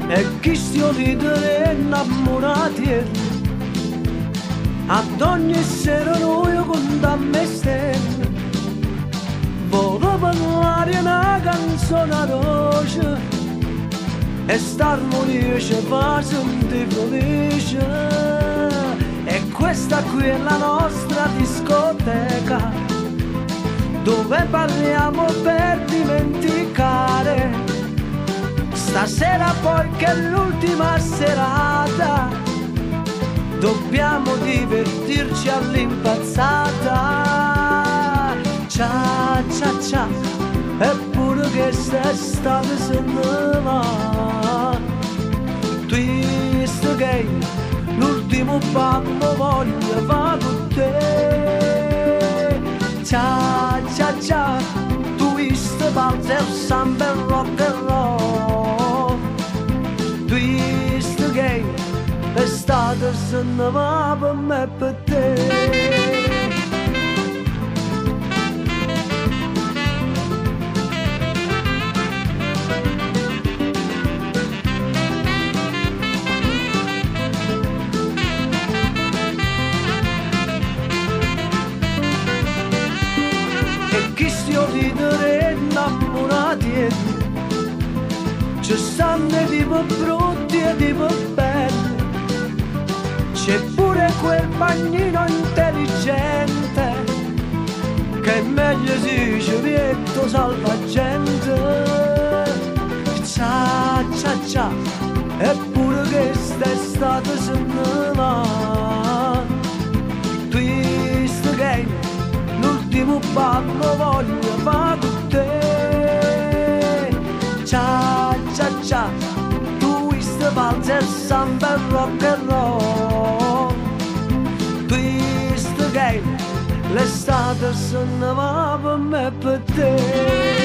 e chi stiamo ridere innamorati ad ogni sera noi con me stelle volevo parlare una canzone a voce e st'armonia ci fa sentire felice e questa qui è la nostra discoteca dove parliamo per dimenticare stasera poi che è l'ultima serata dobbiamo divertirci all'impazzata cia cia cia eppure che quest'estate se ne va twist game l'ultimo ballo voglio fare con te cia cia cia twist valzer samba rock and roll twist game l'estate se ne va per me e per te chi stiamo ridere innamorati ci stanno tipo brutti e tipo belli c'è pure quel bagnino intelligente che è meglio si cevietto salvagente cia cia cia eppure che quest'estate se ne va twist game l'ultimo ballo voglio fare con te cia cia cia twist valzer samba rock and roll twist game l'estate se ne va per me e per te